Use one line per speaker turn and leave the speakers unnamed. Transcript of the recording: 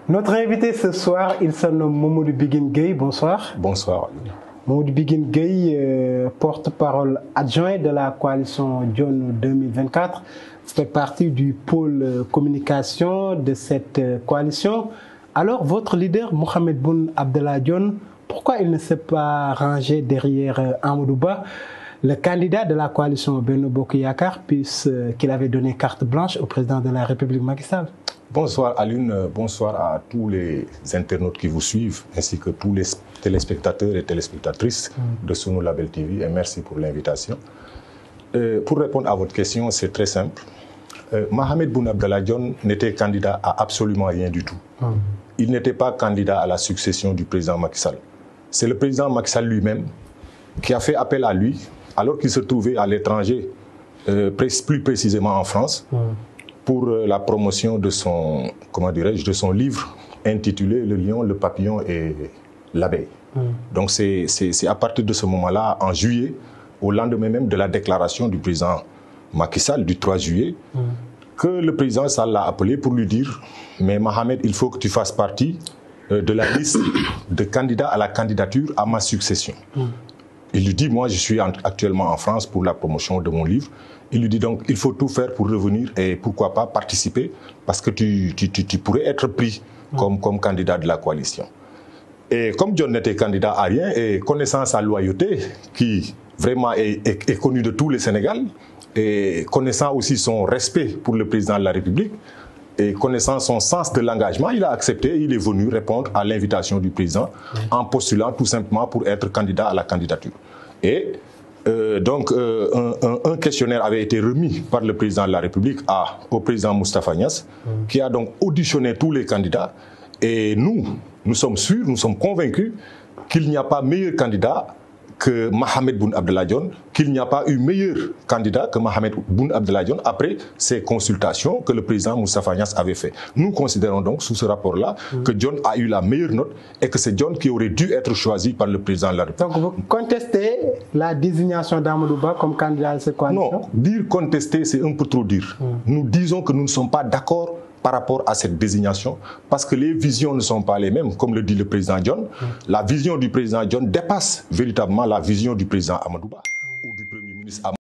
Notre invité ce soir, il se nomme Mamadou Biguine Gueye. Bonsoir.
Bonsoir.
Mamadou Biguine Gueye, porte-parole adjoint de la coalition Dionne 2024, fait partie du pôle communication de cette coalition. Alors, votre leader, Mohamed Boun Abdallah Dionne, pourquoi il ne s'est pas rangé derrière Amadou Ba, le candidat de la coalition Benno Bokk Yakaar, puisqu'il avait donné carte blanche au président de la République, Macky Sall?
Bonsoir Alioune, bonsoir à tous les internautes qui vous suivent, ainsi que tous les téléspectateurs et téléspectatrices de Sunu Label TV, et merci pour l'invitation. Pour répondre à votre question, c'est très simple. Mohamed Boun Abdallah Dionne n'était candidat à absolument rien du tout. Il n'était pas candidat à la succession du président Macky Sall. C'est le président Macky Sall lui-même qui a fait appel à lui, alors qu'il se trouvait à l'étranger, plus précisément en France, pour la promotion de son, de son livre intitulé « Le lion, le papillon et l'abeille ». Donc c'est à partir de ce moment-là, en juillet, au lendemain même de la déclaration du président Macky Sall du 3 juillet, que le président Sall l'a appelé pour lui dire « Mais Mohamed, il faut que tu fasses partie de la liste de candidats à la candidature à ma succession ». Il lui dit, moi je suis actuellement en France pour la promotion de mon livre. Il lui dit donc, il faut tout faire pour revenir et pourquoi pas participer parce que tu pourrais être pris comme candidat de la coalition. Et comme John n'était candidat à rien et connaissant sa loyauté qui vraiment est connue de tout le Sénégal et connaissant aussi son respect pour le président de la République et connaissant son sens de l'engagement, il a accepté, il est venu répondre à l'invitation du président en postulant tout simplement pour être candidat à la candidature. Et donc un questionnaire avait été remis par le président de la République au président Moustapha Niasse, qui a donc auditionné tous les candidats. Et nous sommes sûrs, nous sommes convaincus qu'il n'y a pas meilleur candidat que Mohamed Boun Abdallah Dionne, qu'il n'y a pas eu meilleur candidat que Mohamed Boun Abdallah Dionne après ces consultations que le président Moustapha Niasse avait fait. Nous considérons donc sous ce rapport-là que Dionne a eu la meilleure note et que c'est Dionne qui aurait dû être choisi par le président de la République.
Donc vous contestez la désignation d'Amadou Ba comme candidat à cette coalition?
Non, dire contester, c'est un peu trop dire. Nous disons que nous ne sommes pas d'accord par rapport à cette désignation, parce que les visions ne sont pas les mêmes, comme le dit le président Dionne. La vision du président Dionne dépasse véritablement la vision du président Amadou Ba ou du premier ministre Amadou Ba.